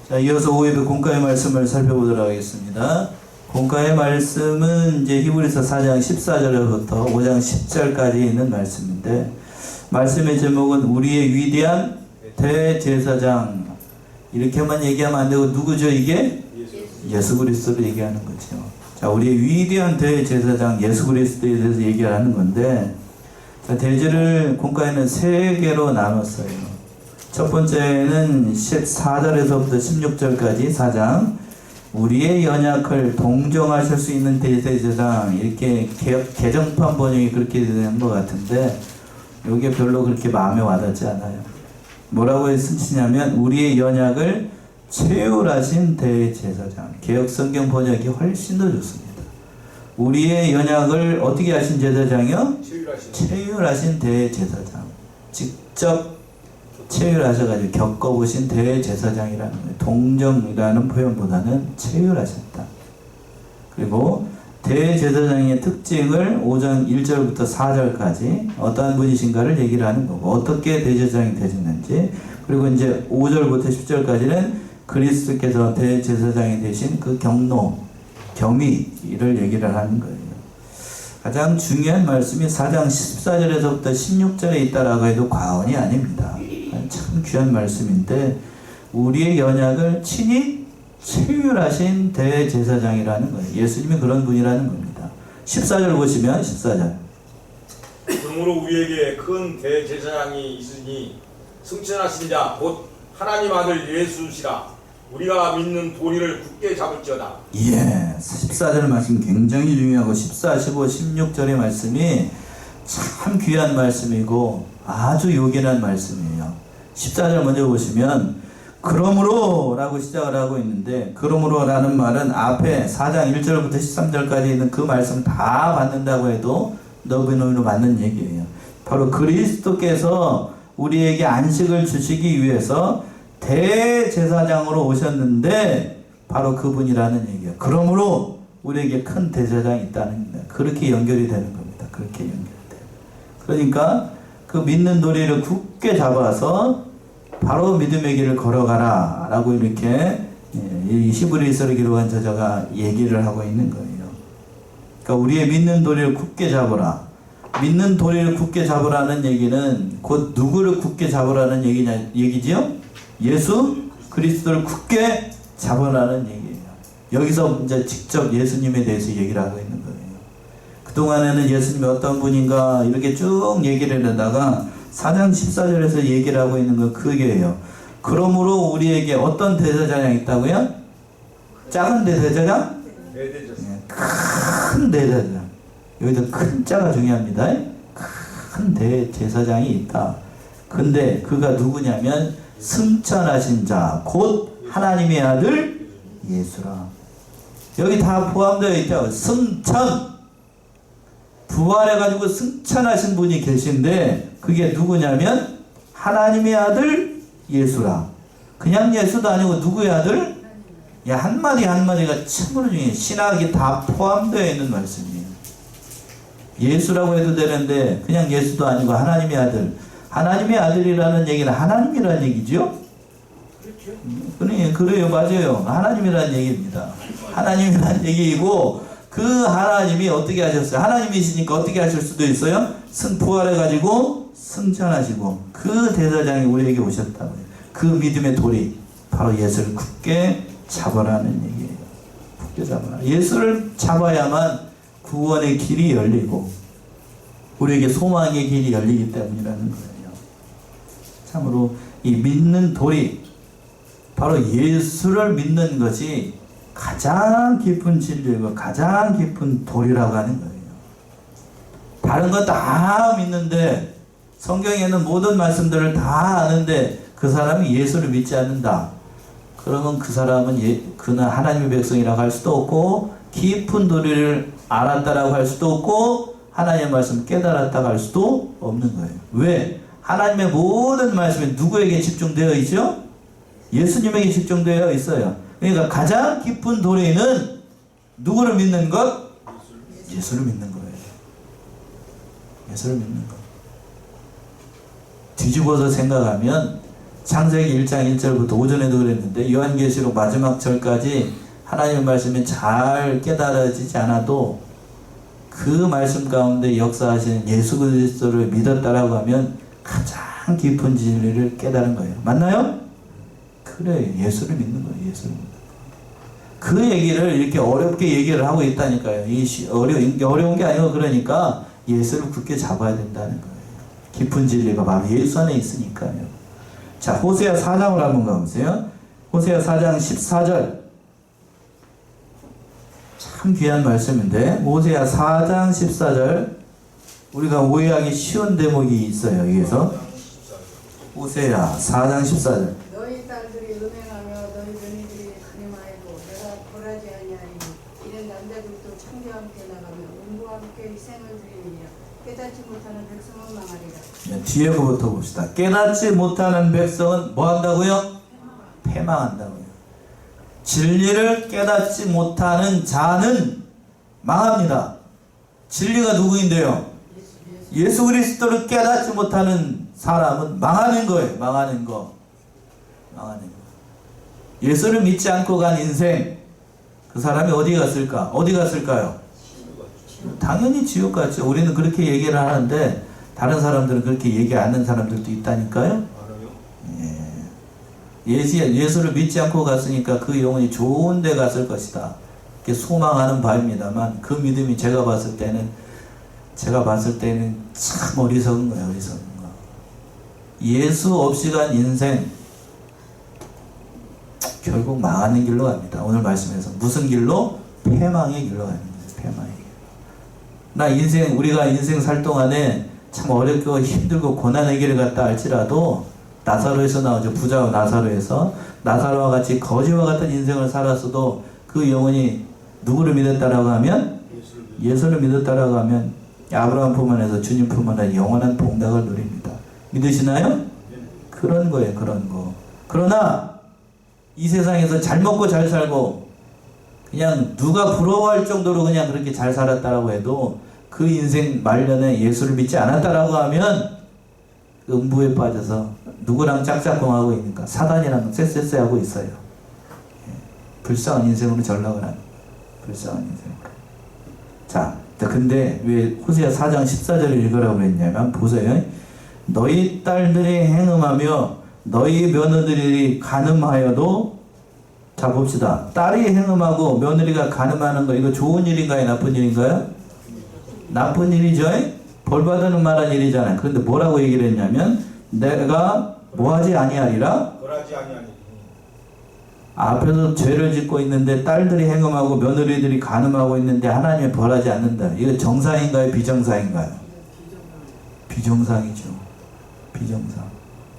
자, 이어서 5회의 공과의 말씀을 살펴보도록 하겠습니다. 공과의 말씀은 이제 히브리서 4장 14절부터 5장 10절까지 있는 말씀인데, 말씀의 제목은 우리의 위대한 대제사장. 이렇게만 얘기하면 안 되고, 누구죠 이게? 예수 그리스도를 얘기하는 거죠. 자, 우리의 위대한 대제사장 예수 그리스도에 대해서 얘기하는 건데, 자, 대제를 공과에는 3개로 나눴어요. 첫 번째는 14절에서부터 16절까지 4장, 우리의 연약을 동정하실 수 있는 대제사장, 이렇게 개정판 번역이 그렇게 된 것 같은데 이게 별로 그렇게 마음에 와닿지 않아요. 뭐라고 쓰시냐면 우리의 연약을 체휼하신 대제사장. 개역 성경 번역이 훨씬 더 좋습니다. 우리의 연약을 어떻게 하신 제사장이요? 체휼하신 대제사장. 직접 체휼하셔가지고 겪어보신 대제사장이라는 거예요. 동정이라는 표현보다는 체휼하셨다. 그리고 대제사장의 특징을 5장 1절부터 4절까지 어떠한 분이신가를 얘기를 하는 거고, 어떻게 대제사장이 되셨는지, 그리고 이제 5절부터 10절까지는 그리스도께서 대제사장이 되신 그 경로, 경위를 얘기를 하는 거예요. 가장 중요한 말씀이 4장 14절에서부터 16절에 있다라고 해도 과언이 아닙니다. 참 귀한 말씀인데, 우리의 연약을 친히 체휼하신 대제사장이라는 거예요. 예수님이 그런 분이라는 겁니다. 14절 보시면 14절. 그러므로 우리에게 큰 대제사장이 있으니 승천하신 자 곧 하나님 아들 예수시라. 우리가 믿는 도리를 굳게 잡을지어다. 예, 14절 말씀 굉장히 중요하고 14, 15, 16절의 말씀이 참 귀한 말씀이고 아주 요긴한 말씀이에요. 14절 먼저 보시면 그러므로 라고 시작을 하고 있는데, 그러므로 라는 말은 앞에 4장 1절부터 13절까지 있는 그 말씀 다 받는다고 해도 너무너무 맞는 얘기예요. 바로 그리스도께서 우리에게 안식을 주시기 위해서 대제사장으로 오셨는데 바로 그분이라는 얘기예요. 그러므로 우리에게 큰 대제사장이 있다는 겁니다. 그렇게 연결이 되는 겁니다. 그렇게 연결돼요. 그러니까 그 믿는 도리를 굳게 잡아서 바로 믿음의 길을 걸어가라 라고 이렇게 이 히브리서를 기록한 저자가 얘기를 하고 있는 거예요. 그러니까 우리의 믿는 도리를 굳게 잡으라. 믿는 도리를 굳게 잡으라는 얘기는 곧 누구를 굳게 잡으라는 얘기지요? 예수 그리스도를 굳게 잡으라는 얘기예요. 여기서 이제 직접 예수님에 대해서 얘기를 하고 있는 거예요. 그동안에는 예수님이 어떤 분인가 이렇게 쭉 얘기를 하다가 4장 14절에서 얘기를 하고 있는 건 그게예요. 그러므로 우리에게 어떤 대제사장이 있다고요? 작은 대제사장? 큰 대제사장. 여기서 큰 자가 중요합니다. 큰 대제사장이 있다. 근데 그가 누구냐면 승천하신 자, 곧 하나님의 아들 예수라. 여기 다 포함되어 있죠. 승천. 부활해가지고 승천하신 분이 계신데 그게 누구냐면 하나님의 아들 예수라. 그냥 예수도 아니고 누구의 아들? 야, 한마디 한마디가 참으로 중요해요. 신학이 다 포함되어 있는 말씀이에요. 예수라고 해도 되는데 그냥 예수도 아니고 하나님의 아들. 하나님의 아들이라는 얘기는 하나님이라는 얘기죠? 그래요, 맞아요. 하나님이라는 얘기입니다. 하나님이라는 얘기이고, 그 하나님이 어떻게 하셨어요? 하나님이시니까 어떻게 하실 수도 있어요? 부활해가지고 승천하시고 그 대제사장이 우리에게 오셨다고요. 그 믿음의 도리, 바로 예수를 굳게 잡으라는 얘기예요. 굳게 잡으라. 예수를 잡아야만 구원의 길이 열리고 우리에게 소망의 길이 열리기 때문이라는 거예요. 참으로 이 믿는 도리, 바로 예수를 믿는 것이 가장 깊은 진리고 가장 깊은 도리라고 하는 거예요. 다른 거 다 믿는데, 성경에는 모든 말씀들을 다 아는데 그 사람이 예수를 믿지 않는다. 그러면 그 사람은 그는 하나님의 백성이라고 할 수도 없고, 깊은 도리를 알았다라고 할 수도 없고, 하나님의 말씀 깨달았다고 할 수도 없는 거예요. 왜? 하나님의 모든 말씀이 누구에게 집중되어 있죠? 예수님에게 집중되어 있어요. 그러니까 가장 깊은 도리는 누구를 믿는 것? 예수를 믿는 거예요. 예수를 믿는 것. 뒤집어서 생각하면 창세기 1장 1절부터 오전에도 그랬는데 요한계시록 마지막 절까지 하나님의 말씀이 잘 깨달아지지 않아도 그 말씀 가운데 역사하시는 예수 그리스도를 믿었다라고 하면 가장 깊은 진리를 깨달은 거예요. 맞나요? 그래, 예수를 믿는 거예요. 예수를 믿는 거예요. 그 얘기를 이렇게 어렵게 얘기를 하고 있다니까요. 어려운 게 아니고 그러니까 예수를 굳게 잡아야 된다는 거예요. 깊은 진리가 바로 예수 안에 있으니까요. 자, 호세아 4장을 한번 가보세요. 호세아 4장 14절. 참 귀한 말씀인데 호세아 4장 14절. 우리가 오해하기 쉬운 대목이 있어요. 여기에서 호세아 4장 14절. 너희 딸들이 음행하며 너희 며느리들이 간음하여도 내가 벌하지 아니하리니 이는 남자들도 창녀와 함께 나가며 음부와 함께 희생을 드리니라. 깨닫지 못하는 백성은 망하리라. 네, 뒤에 거부터 봅시다. 깨닫지 못하는 백성은 뭐 한다고요? 패망한다고요. 진리를 깨닫지 못하는 자는 망합니다. 진리가 누구인데요? 예수 그리스도를 깨닫지 못하는 사람은 망하는 거예요. 망하는 거. 망하는 거. 예수를 믿지 않고 간 인생, 그 사람이 어디 갔을까? 어디 갔을까요? 당연히 지옥 갔죠. 우리는 그렇게 얘기를 하는데 다른 사람들은 그렇게 얘기 안 하는 사람들도 있다니까요. 예수를 믿지 않고 갔으니까 그 영혼이 좋은 데 갔을 것이다. 이렇게 소망하는 바입니다만 그 믿음이 제가 봤을 때는 참 어리석은 거예요. 어리석은 거. 예수 없이 간 인생 결국 망하는 길로 갑니다. 오늘 말씀에서 무슨 길로? 패망의 길로 가는 거예요. 패망의 길. 우리가 인생 살 동안에 참 어렵고 힘들고 고난의 길을 갔다 할지라도 나사로에서 나오죠. 부자와 나사로와 같이 거지와 같은 인생을 살았어도 그 영혼이 누구를 믿었다라고 하면 예수를 믿었다라고 하면 아브라함 품 안에서 주님 품 안에 영원한 복락을 누립니다. 믿으시나요? 그런 거예요. 그런 거. 그러나 이 세상에서 잘 먹고 잘 살고 그냥 누가 부러워할 정도로 그냥 그렇게 잘 살았다라고 해도 그 인생 말년에 예수를 믿지 않았다라고 하면 음부에 빠져서 누구랑 짝짝꿍하고 있는가? 사단이랑 쎄쎄쎄하고 있어요. 불쌍한 인생으로 전락을 하는 거예요. 불쌍한 인생으로. 자, 근데 왜 호세아 4장 14절을 읽으라고 했냐면 보세요. 너희 딸들이 행음하며 너희 며느리들이 간음하여도, 자 봅시다. 딸이 행음하고 며느리가 간음하는 거 이거 좋은 일인가요? 나쁜 일인가요? 나쁜 일이죠. 벌 받는 만한 일이잖아요. 그런데 뭐라고 얘기를 했냐면 내가 뭐하지 아니하리라? 벌하지 아니하니. 앞에서 죄를 짓고 있는데 딸들이 행음하고 며느리들이 간음하고 있는데 하나님이 벌하지 않는다. 이거 정상인가요? 비정상인가요? 비정상이죠. 비정상.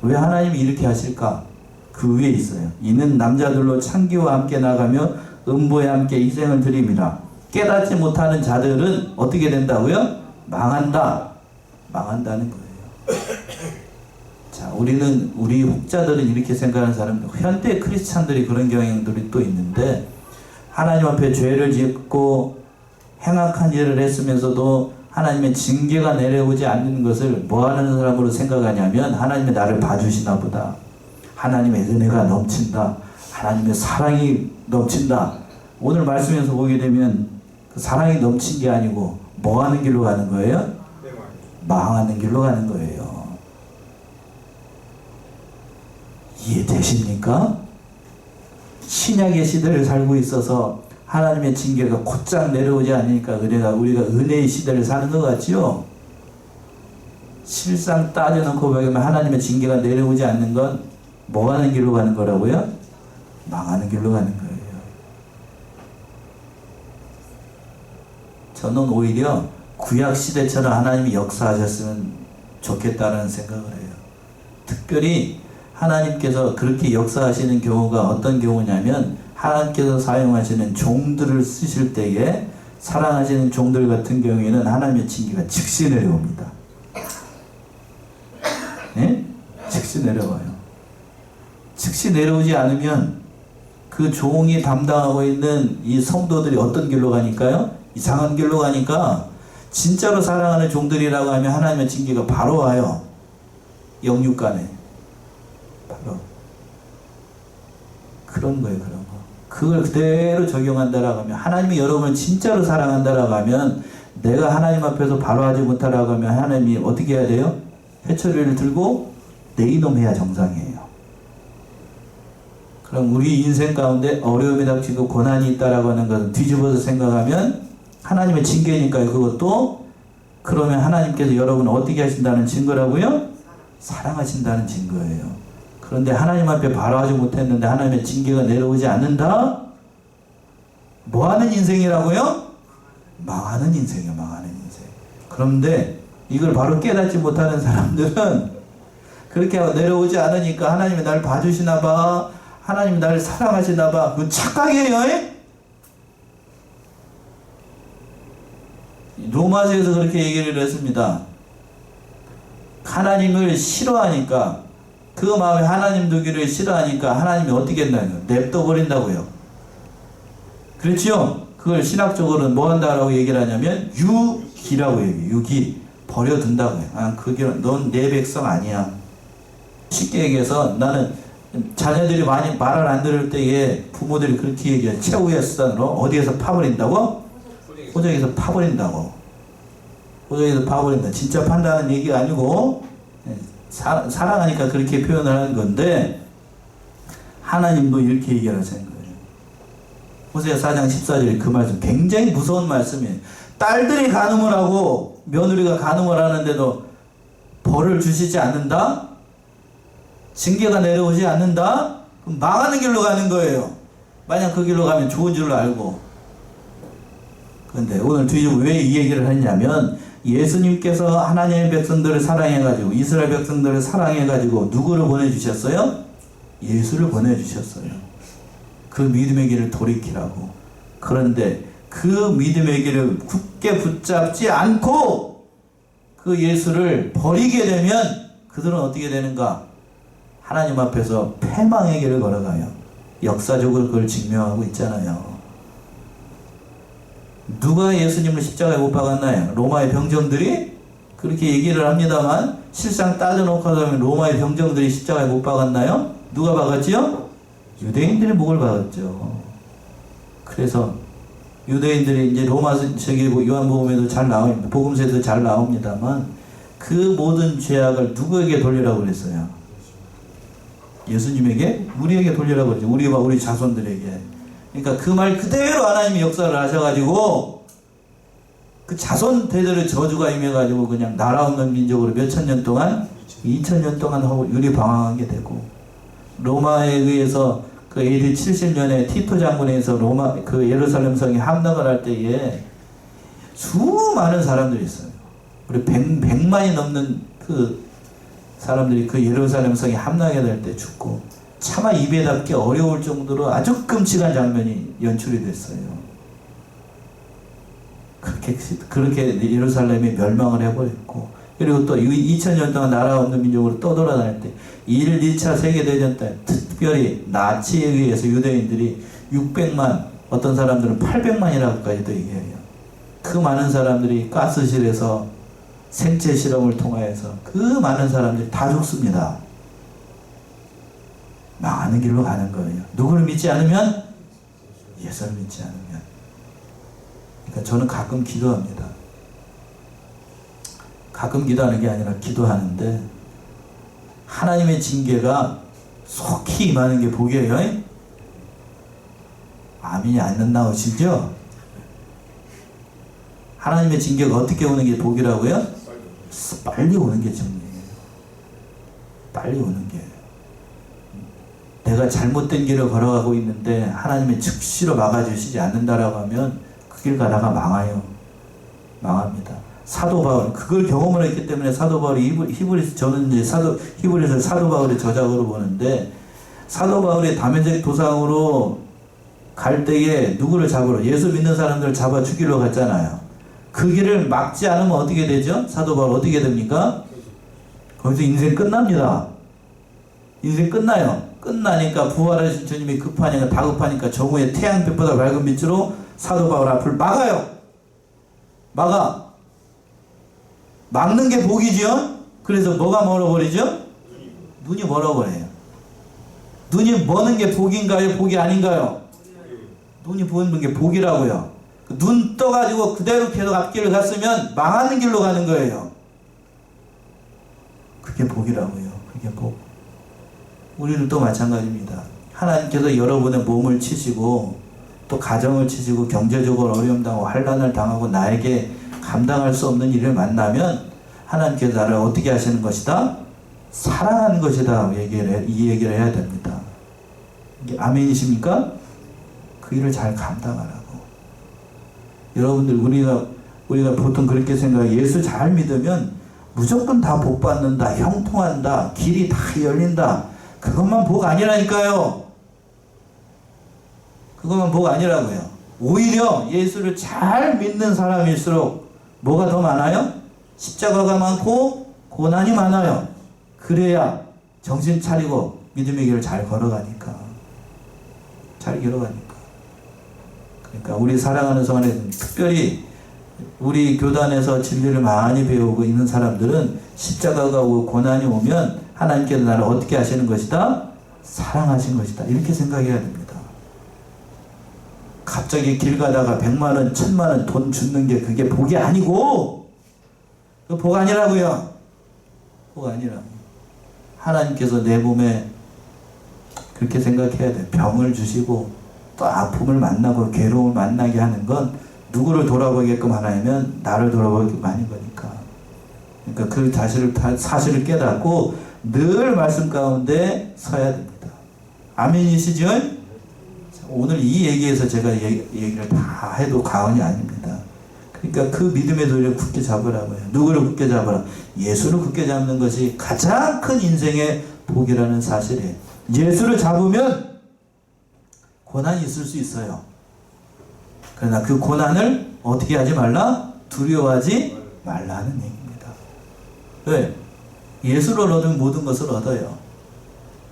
왜 하나님이 이렇게 하실까? 그 위에 있어요. 이는 남자들로 창기와 함께 나가며 음부에 함께 희생을 드림이라. 깨닫지 못하는 자들은 어떻게 된다고요? 망한다. 망한다는 거예요. 자, 우리 혹자들은 이렇게 생각하는 사람들, 현대 크리스찬들이 그런 경향들이 또 있는데, 하나님 앞에 죄를 짓고 행악한 일을 했으면서도 하나님의 징계가 내려오지 않는 것을 뭐 하는 사람으로 생각하냐면, 하나님이 나를 봐주시나 보다. 하나님의 은혜가 넘친다. 하나님의 사랑이 넘친다. 오늘 말씀에서 보게 되면 그 사랑이 넘친 게 아니고 뭐 하는 길로 가는 거예요? 망하는 길로 가는 거예요. 이해되십니까? 신약의 시대를 살고 있어서 하나님의 징계가 곧장 내려오지 않으니까 우리가 은혜의 시대를 사는 것 같지요? 실상 따져놓고 보면 하나님의 징계가 내려오지 않는 건 뭐 하는 길로 가는 거라고요? 망하는 길로 가는 거예요. 저는 오히려 구약 시대처럼 하나님이 역사하셨으면 좋겠다는 생각을 해요. 특별히 하나님께서 그렇게 역사하시는 경우가 어떤 경우냐면, 하나님께서 사용하시는 종들을 쓰실 때에 사랑하시는 종들 같은 경우에는 하나님의 징계가 즉시 내려옵니다. 네? 즉시 내려와요. 즉시 내려오지 않으면 그 종이 담당하고 있는 이 성도들이 어떤 길로 가니까요? 이상한 길로 가니까 진짜로 사랑하는 종들이라고 하면 하나님의 징계가 바로 와요. 영육간에. 바로 그런 거예요. 그런 거. 그걸 그대로 적용한다라고 하면, 하나님이 여러분을 진짜로 사랑한다라고 하면, 내가 하나님 앞에서 바로 하지 못하라고 하면 하나님이 어떻게 해야 돼요? 회초리를 들고 내 이놈 해야 정상이에요. 그럼 우리 인생 가운데 어려움이 닥치고 고난이 있다라고 하는 것은 뒤집어서 생각하면 하나님의 징계니까요. 그것도 그러면 하나님께서 여러분을 어떻게 하신다는 증거라고요? 사랑하신다는 증거예요. 그런데 하나님 앞에 바로 하지 못했는데 하나님의 징계가 내려오지 않는다? 뭐하는 인생이라고요? 망하는 인생이에요. 망하는 인생. 그런데 이걸 바로 깨닫지 못하는 사람들은 그렇게 하고 내려오지 않으니까 하나님이 날 봐주시나 봐, 하나님이 나를 사랑하시나 봐. 그건 착각이에요. 로마서에서 그렇게 얘기를 했습니다. 하나님을 싫어하니까, 그 마음에 하나님 두기를 싫어하니까 하나님이 어떻게 했나요? 냅둬버린다고요. 그렇죠? 그걸 신학적으로는 뭐 한다라고 얘기를 하냐면 유기라고 얘기해요. 유기. 버려둔다고요. 넌 내 백성 아니야. 쉽게 얘기해서 나는 자녀들이 많이 말을 안 들을 때에 부모들이 그렇게 얘기해요. 최후의 수단으로 어디에서 파버린다고? 호적에서 파버린다고. 호적에서 파버린다. 진짜 판다는 얘기가 아니고 사랑하니까 그렇게 표현을 하는 건데, 하나님도 이렇게 얘기를 하시는 거예요. 호세아 4장 14절에 그 말씀 굉장히 무서운 말씀이에요. 딸들이 간음을 하고 며느리가 간음을 하는데도 벌을 주시지 않는다? 징계가 내려오지 않는다? 그럼 망하는 길로 가는 거예요. 만약 그 길로 가면 좋은 줄로 알고. 그런데 오늘 뒤집어 왜 이 얘기를 했냐면, 예수님께서 하나님의 백성들을 사랑해가지고, 이스라엘 백성들을 사랑해가지고 누구를 보내주셨어요? 예수를 보내주셨어요. 그 믿음의 길을 돌이키라고. 그런데 그 믿음의 길을 굳게 붙잡지 않고 그 예수를 버리게 되면 그들은 어떻게 되는가? 하나님 앞에서 패망의 길을 걸어가요. 역사적으로 그걸 증명하고 있잖아요. 누가 예수님을 십자가에 못 박았나요? 로마의 병정들이? 그렇게 얘기를 합니다만 실상 따져놓고 하면 로마의 병정들이 십자가에 못 박았나요? 누가 박았지요? 유대인들이 목을 박았죠. 그래서 유대인들이 이제 요한복음에도 잘 나옵니다. 복음서에도 잘 나옵니다만 그 모든 죄악을 누구에게 돌리라고 그랬어요? 예수님에게? 우리에게 돌리라고 그랬죠. 우리와 우리 자손들에게. 그러니까 그 말 그대로 하나님이 역사를 하셔가지고 그 자손 대대로 저주가 임해가지고 그냥 나라 없는 민족으로 몇천 년 동안, 2000년 동안 유리방황하게 되고, 로마에 의해서 그 AD 70년에 티토 장군에 의해서 그 예루살렘 성이 함락을 할 때에 수많은 사람들이 있어요. 우리 100만이 넘는 그 사람들이 그 예루살렘 성이 함락이 될 때 죽고, 차마 입에 담기 어려울 정도로 아주 끔찍한 장면이 연출이 됐어요. 그렇게 예루살렘이 멸망을 해버렸고, 그리고 또 2000년 동안 나라 없는 민족으로 떠돌아다닐 때 1, 2차 세계대전 때 특별히 나치에 의해서 유대인들이 600만, 어떤 사람들은 800만이라고까지도 얘기해요. 그 많은 사람들이 가스실에서 생체 실험을 통하여서 그 많은 사람들이 다 죽습니다. 망하는 길로 가는 거예요. 누구를 믿지 않으면? 예수를 믿지 않으면. 그러니까 저는 가끔 기도합니다. 가끔 기도하는 게 아니라 기도하는데, 하나님의 징계가 속히 임하는 게 복이에요. 아멘이 안 나오시죠? 하나님의 징계가 어떻게 오는 게 복이라고요? 빨리 오는 게 정리예요. 빨리 오는 게. 내가 잘못된 길을 걸어가고 있는데 하나님이 즉시로 막아주시지 않는다라고 하면 그 길 가다가 망해요. 망합니다. 사도 바울, 그걸 경험을 했기 때문에 사도 바울이 저는 이제 히브리서 사도 바울의 저작으로 보는데, 사도 바울이 다면적 도상으로 갈 때에 누구를 잡으러, 예수 믿는 사람들을 잡아 죽이러 갔잖아요. 그 길을 막지 않으면 어떻게 되죠? 사도 바울 어떻게 됩니까? 거기서 인생 끝납니다. 인생 끝나요. 끝나니까 부활하신 주님이 급하니까, 다급하니까 정오에 태양빛보다 밝은 빛으로 사도 바울 앞을 막아요. 막는 게 복이죠. 그래서 뭐가 멀어버리죠? 눈이 멀어버려요. 눈이 머는 게 복인가요? 복이 아닌가요? 눈이 보는 게 복이라고요. 눈 떠가지고 그대로 계속 앞길을 갔으면 망하는 길로 가는 거예요. 그게 복이라고요. 그게 복. 우리는 또 마찬가지입니다. 하나님께서 여러분의 몸을 치시고 또 가정을 치시고 경제적으로 어려움 당하고 환난을 당하고 나에게 감당할 수 없는 일을 만나면 하나님께서 나를 어떻게 하시는 것이다? 사랑하는 것이다. 이 얘기를 해야 됩니다. 이게 아멘이십니까? 그 일을 잘 감당하라고. 여러분들 우리가 보통 그렇게 생각해. 예수 잘 믿으면 무조건 다 복 받는다, 형통한다, 길이 다 열린다. 그것만 복 아니라니까요. 그것만 복 아니라고요. 오히려 예수를 잘 믿는 사람일수록 뭐가 더 많아요? 십자가가 많고 고난이 많아요. 그래야 정신 차리고 믿음의 길을 잘 걸어가니까. 잘 걸어가니까. 그러니까 우리 사랑하는 성안에 특별히 우리 교단에서 진리를 많이 배우고 있는 사람들은 십자가가 오고 고난이 오면 하나님께서 나를 어떻게 하시는 것이다? 사랑하신 것이다. 이렇게 생각해야 됩니다. 갑자기 길 가다가 100만원, 1000만원 돈 주는 게 그게 복이 아니고, 그 복 아니라고요. 복 아니라고. 하나님께서 내 몸에 그렇게 생각해야 돼. 병을 주시고 또 아픔을 만나고 괴로움을 만나게 하는 건 누구를 돌아보게끔 하나면 나를 돌아보게끔 하는 거니까. 그러니까 그 사실을 깨닫고 늘 말씀 가운데 서야 됩니다. 아멘이시죠? 오늘 이 얘기에서 제가 얘기를 다 해도 과언이 아닙니다. 그러니까 그 믿음의 도리를 굳게 잡으라고요. 누구를 굳게 잡으라? 예수를 굳게 잡는 것이 가장 큰 인생의 복이라는 사실이에요. 예수를 잡으면 고난이 있을 수 있어요. 그러나 그 고난을 어떻게 하지 말라? 두려워하지 말라는 얘기입니다. 왜? 예수를 얻으면 모든 것을 얻어요.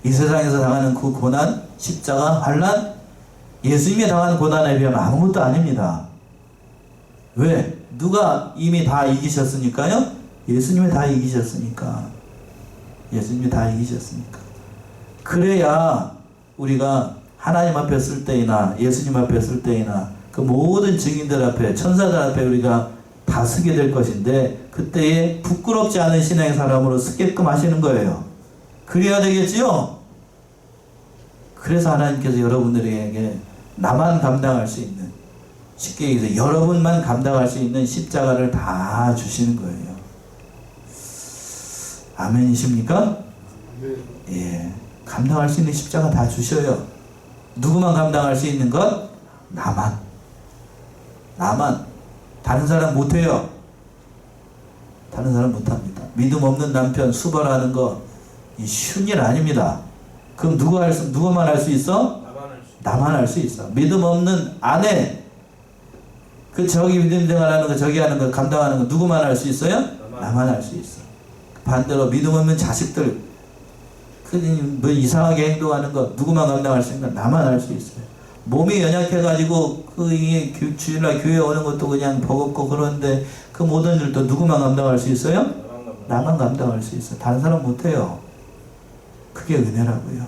이 세상에서 당하는 그 고난, 십자가, 환난, 예수님이 당하는 고난에 비하면 아무것도 아닙니다. 왜? 누가 이미 다 이기셨으니까요? 예수님이 다 이기셨으니까. 예수님이 다 이기셨으니까. 그래야 우리가 하나님 앞에 쓸 때이나 예수님 앞에 쓸 때이나 그 모든 증인들 앞에 천사들 앞에 우리가 다 서게 될 것인데 그때에 부끄럽지 않은 신앙의 사람으로 서게끔 하시는 거예요. 그래야 되겠지요? 그래서 하나님께서 여러분들에게 나만 감당할 수 있는, 쉽게 얘기해서 여러분만 감당할 수 있는 십자가를 다 주시는 거예요. 아멘이십니까? 예, 감당할 수 있는 십자가 다 주셔요. 누구만 감당할 수 있는 것? 나만. 다른 사람 못해요. 다른 사람 못합니다. 믿음 없는 남편 수발하는 거 이 쉬운 일 아닙니다. 그럼 누구만 할 수 있어? 나만 할 수 있어. 믿음 없는 아내, 저기 믿음 생활하는 거, 저기 하는 거, 감당하는 거 누구만 할 수 있어요? 나만 할 수 있어. 반대로 믿음 없는 자식들, 뭐 이상하게 행동하는 거 누구만 감당할 수 있는 거? 나만 할 수 있어요. 몸이 연약해가지고 주일날 교회 오는 것도 그냥 버겁고 그런데 그 모든 일도 누구만 감당할 수 있어요? 나만 감당할 수 있어요. 다른 사람 못해요. 그게 은혜라고요.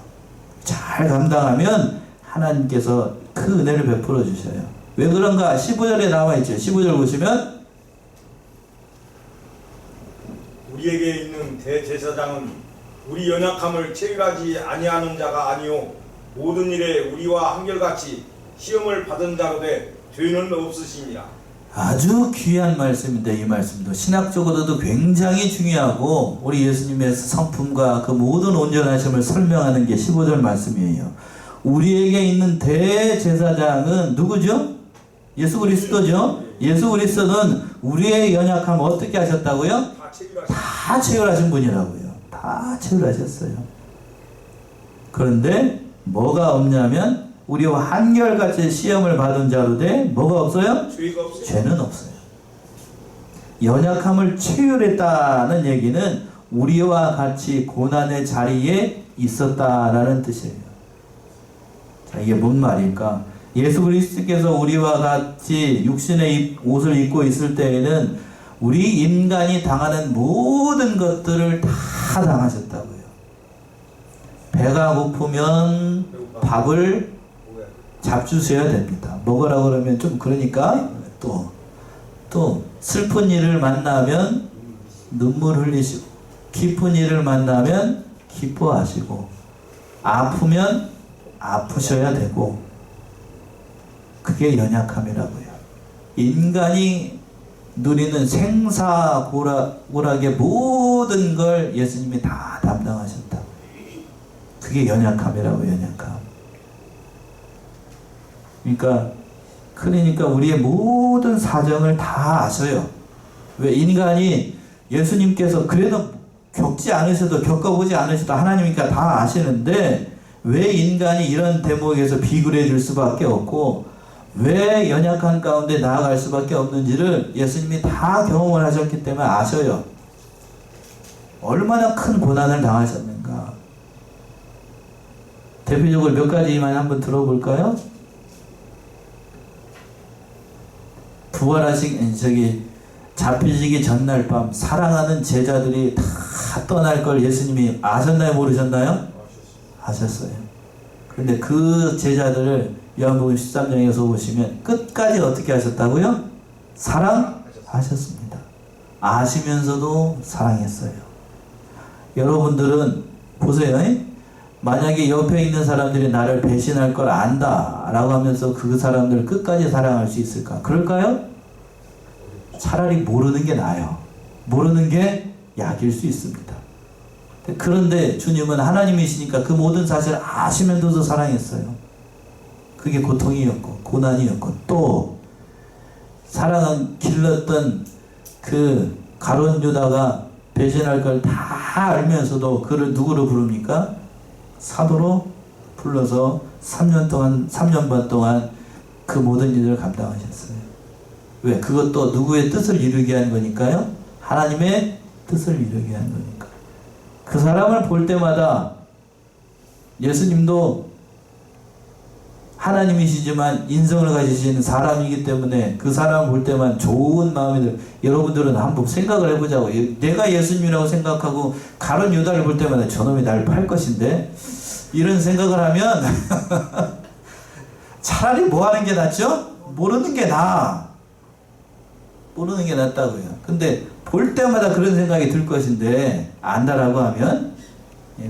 잘 감당하면 하나님께서 그 은혜를 베풀어 주셔요. 왜 그런가? 15절에 나와있죠. 15절 보시면 우리에게 있는 대제사장은 우리 연약함을 체휼하지 아니하는 자가 아니요 모든 일에 우리와 한결같이 시험을 받은 자로 돼 죄는 없으시니라. 아주 귀한 말씀인데 이 말씀도 신학적으로도 굉장히 중요하고 우리 예수님의 성품과 그 모든 온전하심을 설명하는 게 15절 말씀이에요. 우리에게 있는 대제사장은 누구죠? 예수 그리스도죠. 예수 그리스도는 우리의 연약함을 어떻게 하셨다고요? 다 체휼하신 분이라고요. 다 체휼하셨어요. 그런데 뭐가 없냐면 우리와 한결같이 시험을 받은 자로 돼 뭐가 없어요? 죄가 없어요. 죄는 없어요. 연약함을 체휼했다는 얘기는 우리와 같이 고난의 자리에 있었다라는 뜻이에요. 자, 이게 뭔 말일까? 예수 그리스도께서 우리와 같이 육신의 옷을 입고 있을 때에는 우리 인간이 당하는 모든 것들을 다 당하셨다고요. 배가 고프면 밥을 잡수셔야 됩니다. 먹으라고 그러면 좀 그러니까 또 슬픈 일을 만나면 눈물 흘리시고, 기쁜 일을 만나면 기뻐하시고, 아프면 아프셔야 되고, 그게 연약함이라고요. 인간이 누리는 생사고락의 모든 걸 예수님이 다 담당하셨다. 그게 연약함이라고, 연약함. 그러니까 우리의 모든 사정을 다 아셔요. 왜? 인간이 예수님께서 그래도 겪지 않으셔도, 겪어보지 않으셔도 하나님이니까 다 아시는데, 왜 인간이 이런 대목에서 비굴해질 수밖에 없고, 왜 연약한 가운데 나아갈 수밖에 없는지를 예수님이 다 경험을 하셨기 때문에 아셔요. 얼마나 큰 고난을 당하셨는가. 대표적으로 몇 가지만 한번 들어볼까요? 잡히시기 전날 밤 사랑하는 제자들이 다 떠날 걸 예수님이 아셨나요? 모르셨나요? 아셨어요. 그런데 그 제자들을 요한복음 13장에서 보시면 끝까지 어떻게 하셨다고요? 사랑하셨습니다. 아시면서도 사랑했어요. 여러분들은 보세요. 만약에 옆에 있는 사람들이 나를 배신할 걸 안다 라고 하면서 그 사람들을 끝까지 사랑할 수 있을까? 그럴까요? 차라리 모르는 게 나아요. 모르는 게 약일 수 있습니다. 그런데 주님은 하나님이시니까 그 모든 사실을 아시면서도 사랑했어요. 그게 고통이었고 고난이었고, 또 사랑은 길렀던 그 가룟 유다가 배신할 걸 다 알면서도 그를 누구로 부릅니까? 사도로 불러서 3년 반 동안 그 모든 일을 감당하셨어요. 왜? 그것도 누구의 뜻을 이루게 한 거니까요. 하나님의 뜻을 이루게 한 거니까. 그 사람을 볼 때마다 예수님도 하나님이시지만 인성을 가지신 사람이기 때문에 그 사람을 볼 때만 좋은 마음이 들어요. 여러분들은 한번 생각을 해보자고. 내가 예수님이라고 생각하고 가룟 유다를 볼 때마다 저놈이 날 팔 것인데, 이런 생각을 하면 차라리 뭐 하는 게 낫죠? 모르는 게 나아. 모르는 게 낫다고요. 근데 볼 때마다 그런 생각이 들 것인데 안다라고 하면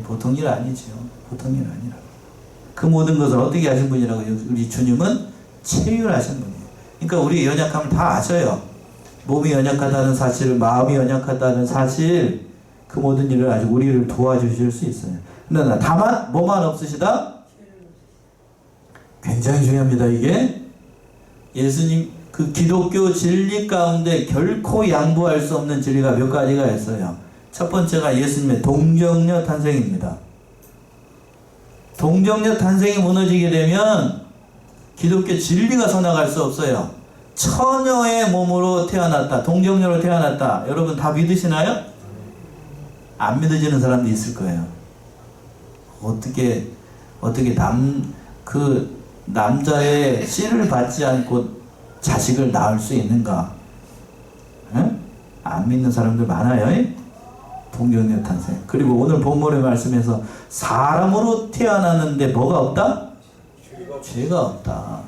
보통 일 아니죠. 보통 일 아니라고. 그 모든 것을 어떻게 하신 분이라고? 우리 주님은 체휼하신 분이에요. 그러니까 우리 연약함을 다 아셔요. 몸이 연약하다는 사실, 마음이 연약하다는 사실, 그 모든 일을 아주 우리를 도와주실 수 있어요. 그러나 다만 뭐만 없으시다? 굉장히 중요합니다. 이게 예수님 그 기독교 진리 가운데 결코 양보할 수 없는 진리가 몇 가지가 있어요. 첫 번째가 예수님의 동정녀 탄생입니다. 동정녀 탄생이 무너지게 되면 기독교 진리가 서나갈 수 없어요. 처녀의 몸으로 태어났다, 동정녀로 태어났다. 여러분 다 믿으시나요? 안 믿어지는 사람도 있을 거예요. 어떻게 그 남자의 씨를 받지 않고 자식을 낳을 수 있는가? 응? 안 믿는 사람들 많아요. 동정녀 탄생. 그리고 오늘 본문의 말씀에서 사람으로 태어났는데 뭐가 없다? 죄가 없다.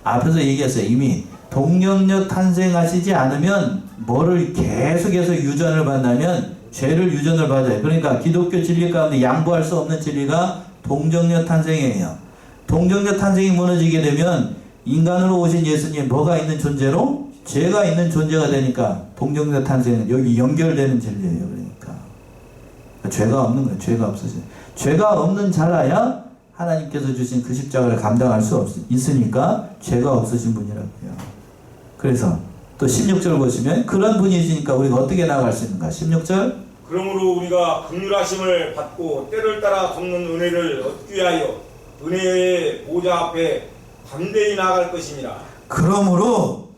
앞에서 얘기했어요. 이미 동정녀 탄생하시지 않으면 뭐를 계속해서 유전을 받냐면 죄를 유전을 받아요. 그러니까 기독교 진리 가운데 양보할 수 없는 진리가 동정녀 탄생이에요. 동정녀 탄생이 무너지게 되면 인간으로 오신 예수님 뭐가 있는 존재로? 죄가 있는 존재가 되니까 동정녀 탄생은 여기 연결되는 진리예요. 그러니까 죄가 없는 거예요. 죄가 없으신. 죄가 없는 자라야 하나님께서 주신 그 십자가를 감당할 수 있으니까 죄가 없으신 분이라고요. 그래서 또 16절 보시면 그런 분이시니까 우리가 어떻게 나아갈 수 있는가? 16절. 그러므로 우리가 긍휼하심을 받고 때를 따라 덮는 은혜를 얻기 위하여 은혜의 보좌 앞에 담대히 나아갈 것입니다. 그러므로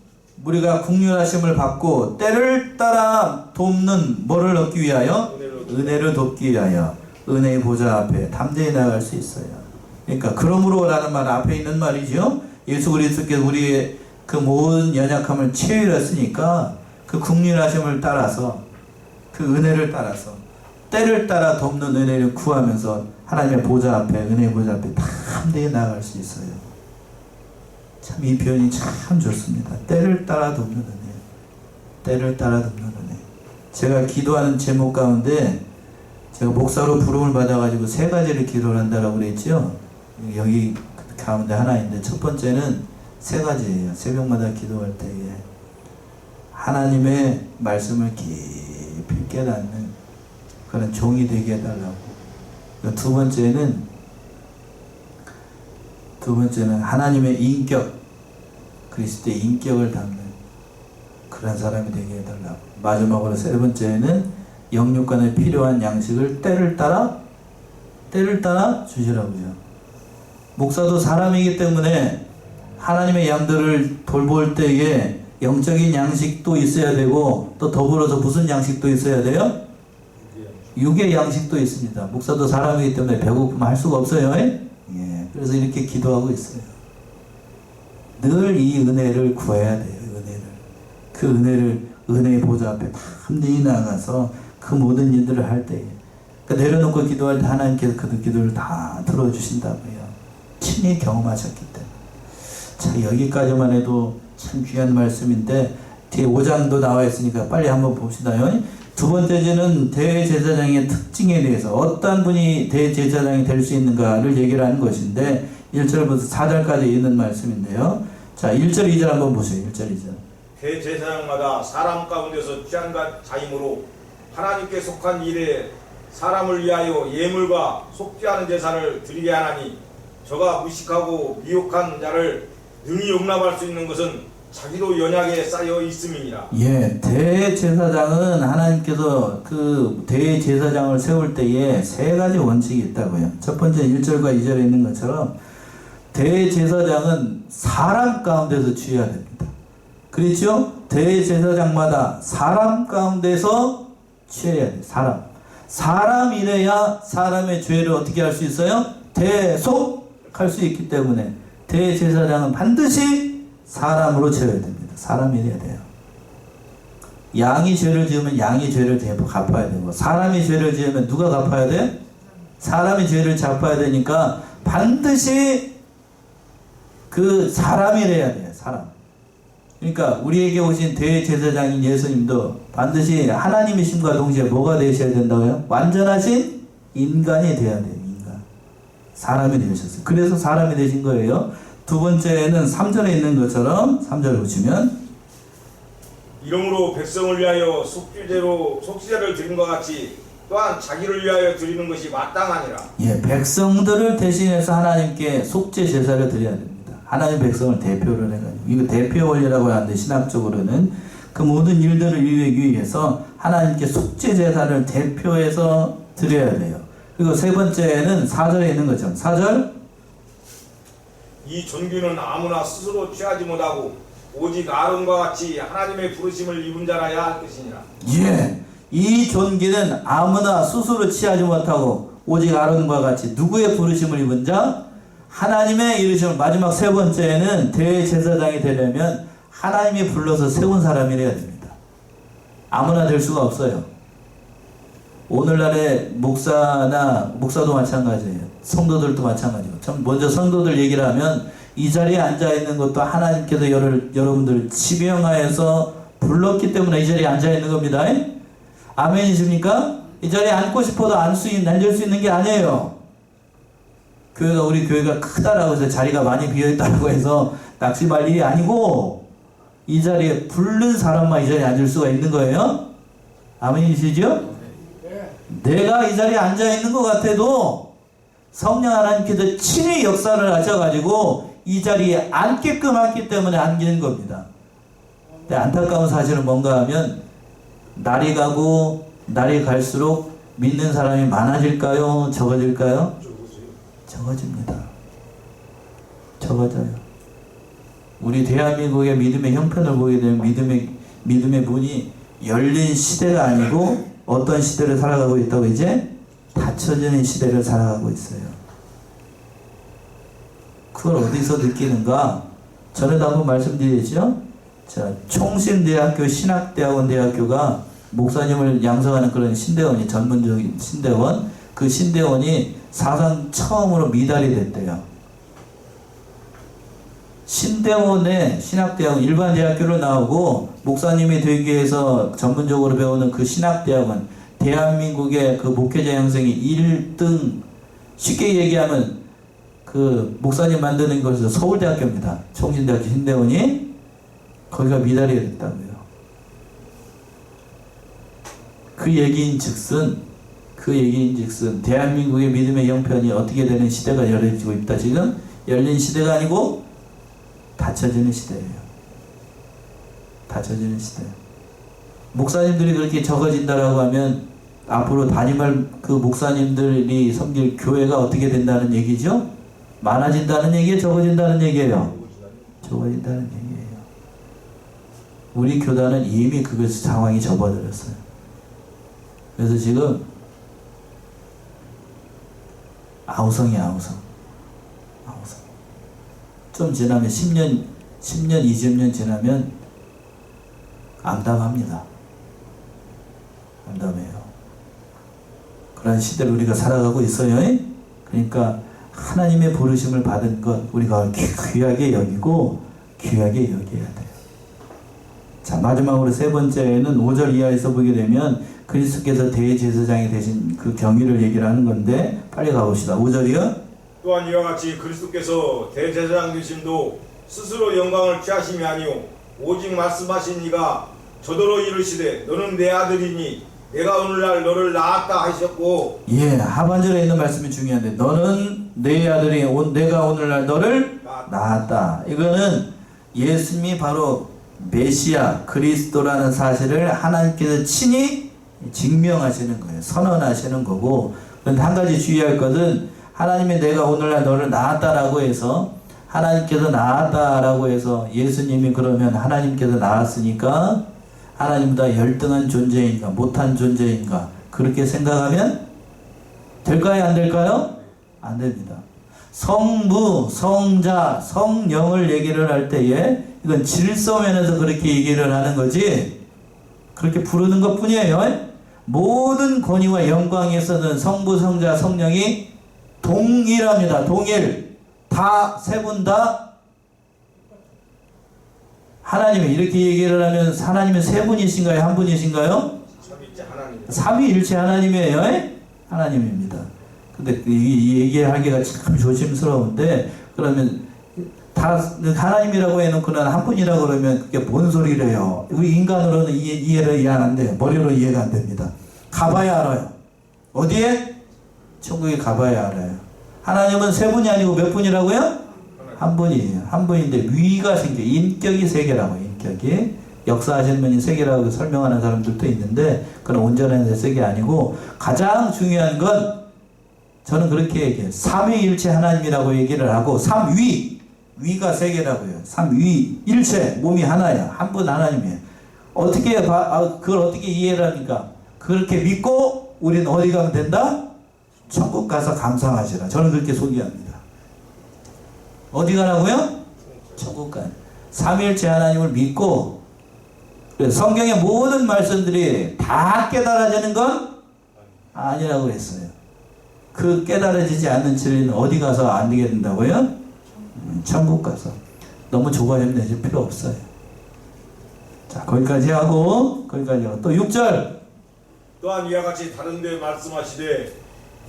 우리가 긍휼하심을 받고 때를 따라 돕는 뭐를 얻기 위하여? 은혜를 돕기 위하여 은혜의 보좌 앞에 담대히 나아갈 수 있어요. 그러니까 그러므로라는 말 앞에 있는 말이죠. 예수 그리스도께서 우리의 그 모든 연약함을 체휼했으니까 그 긍휼하심을 따라서 그 은혜를 따라서 때를 따라 돕는 은혜를 구하면서 하나님의 보좌 앞에, 은혜의 보좌 앞에 담대히 나아갈 수 있어요. 참 이 표현이 참 좋습니다. 때를 따라 돕는 은혜. 때를 따라 돕는 은혜. 제가 기도하는 제목 가운데 제가 목사로 부름을 받아가지고 3가지를 기도를 한다라고 그랬죠. 여기 가운데 하나인데, 첫 번째는 3가지예요. 새벽마다 기도할 때에 하나님의 말씀을 깊이 깨닫는 그런 종이 되게 해달라고. 두 번째는 하나님의 인격, 그리스도의 인격을 담는 그런 사람이 되게 해달라고. 마지막으로 3번째는 영육간에 필요한 양식을 때를 따라 주시라고요. 목사도 사람이기 때문에 하나님의 양들을 돌볼 때에 영적인 양식도 있어야 되고, 또 더불어서 무슨 양식도 있어야 돼요? 육의 양식도 있습니다. 목사도 사람이기 때문에 배고프면 할 수가 없어요. 예? 그래서 이렇게 기도하고 있어요. 늘 이 은혜를 구해야 돼요. 그 은혜의 보좌 앞에 담대히 나가서 그 모든 일들을 할 때에, 그러니까 내려놓고 기도할 때 하나님께서 그 기도를 다 들어주신다고요. 친히 경험하셨기 때문에. 자, 여기까지만 해도 참 귀한 말씀인데, 뒤에 5장도 나와 있으니까 빨리 한번 봅시다요. 두 번째는 대제사장의 특징에 대해서 어떤 분이 대제사장이 될 수 있는가를 얘기를 하는 것인데, 1절부터 4절까지 있는 말씀인데요. 자, 1절, 2절 한번 보세요. 1절, 2절. 대제사장마다 사람 가운데서 취한 자임으로 하나님께 속한 일에 사람을 위하여 예물과 속죄하는 제사를 드리게 하나니, 저가 무식하고 미혹한 자를 능히 용납할 수 있는 것은 자기도 연약에 쌓여 있음이니라. 예, 대제사장은 하나님께서 그 대제사장을 세울 때에 3가지 원칙이 있다고요. 첫 번째 1절과 2절에 있는 것처럼 대제사장은 사람 가운데서 취해야 됩니다. 그렇죠? 대제사장마다 사람 가운데서 취해야 돼요. 사람이래야 사람의 죄를 어떻게 할 수 있어요? 대속할 수 있기 때문에 대제사장은 반드시 사람으로 채워야 됩니다. 사람이래야 돼요. 양이 죄를 지으면 양이 죄를 갚아야 되고, 사람이 죄를 지으면 누가 갚아야 돼? 사람이 죄를 갚아야 되니까 반드시 그 사람이래야 돼요. 사람. 그러니까 우리에게 오신 대제사장인 예수님도 반드시 하나님이심과 동시에 뭐가 되셔야 된다고요? 완전하신 인간이 돼야 돼요. 인간. 사람이 되셨어요. 그래서 사람이 되신 거예요. 두 번째는 3절에 있는 것처럼, 3절을 보시면, 이러므로 백성을 위하여 속죄제를 드린 것 같이 또한 자기를 위하여 드리는 것이 마땅하니라. 예, 백성들을 대신해서 하나님께 속죄 제사를 드려야 됩니다. 하나님 백성을 대표를 해가지고, 이거 대표 원리라고 하는데, 신학적으로는 그 모든 일들을 이루기 위해서 하나님께 속죄 제사를 대표해서 드려야 돼요. 그리고 3번째는 4절에 있는 거죠. 4절. 이 존귀는 아무나 스스로 취하지 못하고 오직 아론과 같이 하나님의 부르심을 입은 자라야 할 것이니라. 예, 이 존귀는 아무나 스스로 취하지 못하고 오직 아론과 같이 누구의 부르심을 입은 자? 하나님의 이르심을. 마지막 3번째는 대제사장이 되려면 하나님이 불러서 세운 사람이래야 됩니다. 아무나 될 수가 없어요. 오늘날의 목사도 마찬가지예요. 성도들도 마찬가지고. 먼저 성도들 얘기를 하면, 이 자리에 앉아 있는 것도 하나님께서 여러분들을 지명하여서 불렀기 때문에 이 자리에 앉아 있는 겁니다. 아멘이십니까? 이 자리에 앉고 싶어도 앉을 수 있는 게 아니에요. 우리 교회가 크다라고 해서 자리가 많이 비어있다고 해서 낙심할 일이 아니고, 이 자리에 부른 사람만 이 자리에 앉을 수가 있는 거예요. 아멘이시죠? 내가 이 자리에 앉아 있는 것 같아도 성령 하나님께서 친히 역사를 하셔가지고 이 자리에 앉게끔 했기 때문에 앉는 겁니다. 근데 안타까운 사실은 뭔가 하면, 날이 가고 날이 갈수록 믿는 사람이 많아질까요? 적어질까요? 적어집니다. 적어져요. 우리 대한민국의 믿음의 형편을 보게 되면 믿음의 문이 열린 시대가 아니고 어떤 시대를 살아가고 있다고? 이제 닫혀지는 시대를 살아가고 있어요. 그걸 어디서 느끼는가? 전에도 한번 말씀드렸죠? 자, 총신대학교 신학대학원 대학교가 목사님을 양성하는 그런 신대원이 전문적인 신대원, 그 신대원이 사상 처음으로 미달이 됐대요. 신대원의 신학대학은 일반 대학교로 나오고 목사님이 되기 위해서 전문적으로 배우는 그 신학대학은 대한민국의 그 목회자 양성이 1등, 쉽게 얘기하면 그 목사님 만드는 곳에서 서울대학교입니다. 총신대학교 신대원이 거기가 미달이 됐다고요. 그 얘기인즉슨 대한민국의 믿음의 형편이 어떻게 되는 시대가 열려지고 있다. 지금 열린 시대가 아니고 닫혀지는 시대예요. 닫혀지는 시대. 목사님들이 그렇게 적어진다라고 하면 앞으로 담임할 그 목사님들이 섬길 교회가 어떻게 된다는 얘기죠? 많아진다는 얘기예요? 적어진다는 얘기예요? 적어진다는 얘기예요. 우리 교단은 이미 그 상황이 접어들었어요. 그래서 지금 아우성이야, 아우성. 좀 지나면 10년, 20년 지나면 암담합니다. 암담해요. 그런 시대를 우리가 살아가고 있어요. 그러니까 하나님의 부르심을 받은 것 우리가 귀하게 여기고 귀하게 여겨야 돼요. 자, 마지막으로 세 번째는 5절 이하에서 보게 되면 그리스도께서 대제사장이 되신 그 경위를 얘기를 하는 건데 빨리 가봅시다. 5절이요. 또한 이와 같이 그리스도께서 대제사장 되심도 스스로 영광을 취하심이 아니오 오직 말씀하신 이가 저더러 이르시되 너는 내 아들이니 내가 오늘날 너를 낳았다 하셨고. 예, 하반절에 있는 말씀이 중요한데 너는 내 아들이 내가 오늘날 너를 낳았다. 이거는 예수님이 바로 메시아 그리스도라는 사실을 하나님께서 친히 증명하시는 거예요. 선언하시는 거고. 그런데 한 가지 주의할 것은 하나님이 내가 오늘날 너를 낳았다라고 해서 하나님께서 낳았다라고 해서 예수님이 그러면 하나님께서 낳았으니까 하나님보다 열등한 존재인가 못한 존재인가 그렇게 생각하면 될까요? 안 될까요? 안 됩니다. 성부, 성자, 성령을 얘기를 할 때에 이건 질서면에서 그렇게 얘기를 하는 거지 그렇게 부르는 것 뿐이에요. 모든 권위와 영광에 있어서는 성부, 성자, 성령이 동일합니다. 동일. 다, 세 분 다 하나님이 이렇게 얘기를 하면 하나님은 세 분이신가요? 한 분이신가요? 삼위일체 하나님이에요. 하나님입니다. 근데 이 얘기하기가 참 조심스러운데 그러면 다 하나님이라고 해놓고는 한 분이라고 그러면 그게 뭔 소리래요? 인간으로는 이해를 안 돼요. 머리로 이해가 안 됩니다. 가봐야 알아요. 어디에? 천국에 가봐야 알아요. 하나님은 세 분이 아니고 몇 분이라고요? 한 분이에요. 한 분인데 위가 생겨. 인격이 세 개라고. 인격이. 역사하시는 분이 세 개라고 설명하는 사람들도 있는데 그건 온전한 세 개 아니고 가장 중요한 건 저는 그렇게 얘기해요. 삼위일체 하나님이라고 얘기를 하고 삼위. 위가 세 개라고요. 삼위일체. 몸이 하나야. 한 분 하나님이에요. 어떻게 그걸 어떻게 이해를 합니까? 그렇게 믿고 우리는 어디 가면 된다? 천국 가서 감상하시라. 저는 그렇게 소개합니다. 어디 가라고요? 천국 가. 삼위일체 하나님을 믿고 성경의 모든 말씀들이 다 깨달아지는 건 아니라고 했어요. 그 깨달아지지 않는 진리는 어디 가서 안 되게 된다고요? 천국 가서. 너무 조바심내실 필요 없어요. 자, 거기까지 하고 또 6절. 또한 이와 같이 다른 데 말씀하시되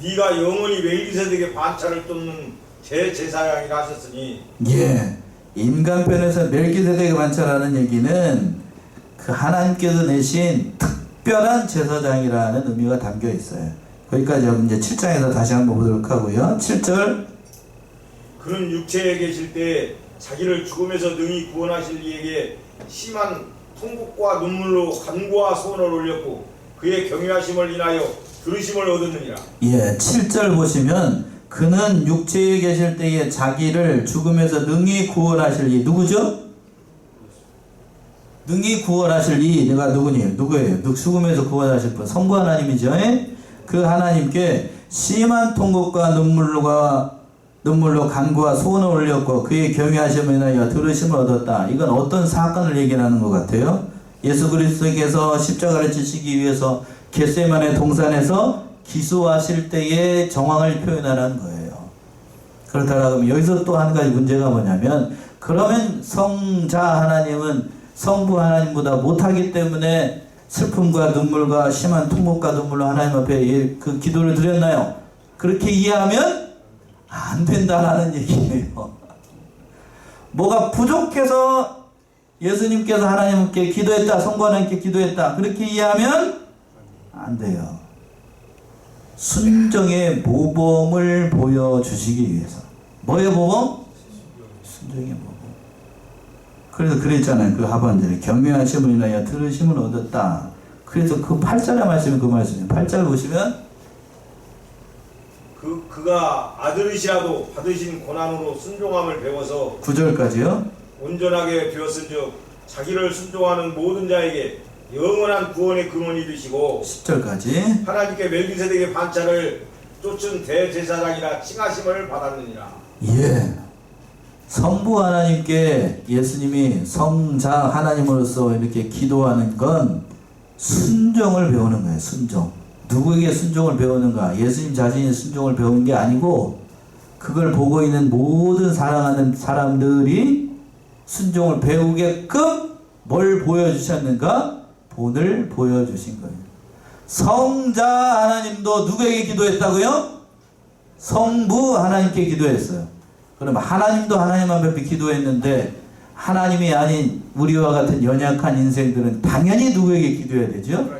네가 영원히 멜기세덱의 반차를 쫓는 제사장이라 하셨으니. 예, 인간편에서 멜기세덱의 반차라는 얘기는 그 하나님께서 내신 특별한 제사장이라는 의미가 담겨 있어요. 거기까지 하고 이제 7장에서 다시 한번 보도록 하고요. 7절. 그는 육체에 계실 때 자기를 죽음에서 능히 구원하실 이에게 심한 통곡과 눈물로 간구와 소원을 올렸고 그의 경외하심을 인하여 들으심을 얻었느니라. 예, 7절 보시면 그는 육체에 계실 때에 자기를 죽음에서 능히 구원하실 이 누구죠? 능히 구원하실 이 내가 누구예요? 죽음에서 구원하실 분 성부 하나님이죠. 그 하나님께 심한 통곡과 눈물로 간구와 소원을 올렸고 그의 경외하심을 인하여 들으심을 얻었다. 이건 어떤 사건을 얘기하는 것 같아요? 예수 그리스도께서 십자가를 지시기 위해서 겟세마네 동산에서 기수하실 때의 정황을 표현하는 거예요. 그렇다면 여기서 또 한 가지 문제가 뭐냐면, 그러면 성자 하나님은 성부 하나님보다 못하기 때문에 슬픔과 눈물과 심한 통곡과 눈물로 하나님 앞에 그 기도를 드렸나요? 그렇게 이해하면 안 된다라는 얘기예요. 뭐가 부족해서 예수님께서 하나님께 기도했다, 성부 하나님께 기도했다, 그렇게 이해하면 안 돼요. 순정의 모범을 보여주시기 위해서. 뭐의 모범? 순정의 모범. 그래서 그랬잖아요. 그 하반절에 경외한 심을 인하여 들으심을 얻었다. 그래서 그 8절의 말씀이 그 말씀이에요. 8절 보시면 그가 아들이시라도 받으신 고난으로 순종함을 배워서 9절까지요. 온전하게 되었은즉 자기를 순종하는 모든 자에게 영원한 구원의 근원이 되시고 10절까지. 하나님께 멜기세덱의 반차를 쫓은 대제사장이라 칭하심을 받았느니라. 예. 성부 하나님께 예수님이 성자 하나님으로서 이렇게 기도하는 건 순종을 배우는 거예요. 순종. 누구에게 순종을 배우는가? 예수님 자신이 순종을 배우는 게 아니고, 그걸 보고 있는 모든 사랑하는 사람들이 순종을 배우게끔 뭘 보여주셨는가? 본을 보여주신 거예요. 성자 하나님도 누구에게 기도했다고요? 성부 하나님께 기도했어요. 그럼 하나님도 하나님 앞에 기도했는데, 하나님이 아닌 우리와 같은 연약한 인생들은 당연히 누구에게 기도해야 되죠?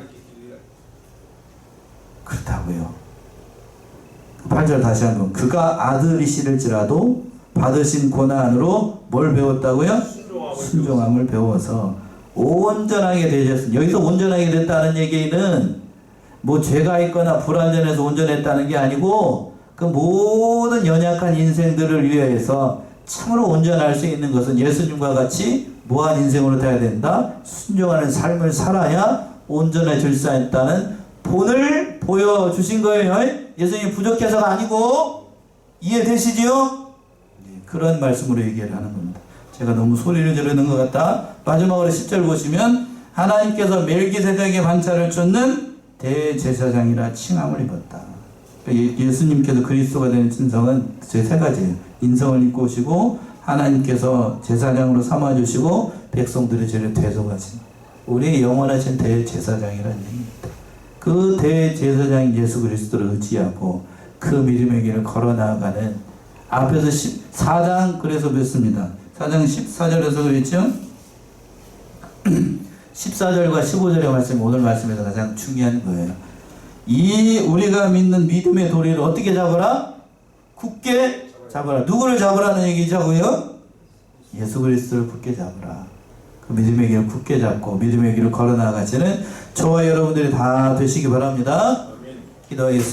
그렇다고요. 8절 다시 한번. 그가 아들이시를지라도 받으신 고난으로 뭘 배웠다고요? 순종함을 배워서 온전하게 되셨습니다. 여기서 온전하게 됐다는 얘기는 뭐 죄가 있거나 불완전해서 온전했다는 게 아니고, 그 모든 연약한 인생들을 위해서 참으로 온전할 수 있는 것은 예수님과 같이 뭐한 인생으로 돼야 된다? 순종하는 삶을 살아야 온전해질 수 있다는 본을 보여주신 거예요. 예수님이 부족해서가 아니고. 이해되시지요? 그런 말씀으로 얘기를 하는 겁니다. 제가 너무 소리를 지르는 것 같다. 마지막으로 10절 보시면 하나님께서 멜기세덱의 반차를 쫓는 대제사장이라 칭함을 입었다. 예수님께서 그리스도가 되는 진성은 제 세 가지예요. 인성을 입고 오시고, 하나님께서 제사장으로 삼아주시고, 백성들의 죄를 대속하신 우리 영원하신 대제사장이라는 얘기입니다. 그 대제사장인 예수 그리스도를 의지하고 그 믿음의 길을 걸어나가는, 앞에서 4장 그래서 뵙습니다. 4장 14절에서 그랬죠? 14절과 15절의 말씀이 오늘 말씀에서 가장 중요한 거예요. 이 우리가 믿는 믿음의 도리를 어떻게 잡으라? 굳게 잡으라. 누구를 잡으라는 얘기자고요? 예수 그리스도를 굳게 잡으라. 그 믿음의 길을 굳게 잡고 믿음의 길을 걸어나가시는 저와 여러분들이 다 되시기 바랍니다. 기도하겠습니다.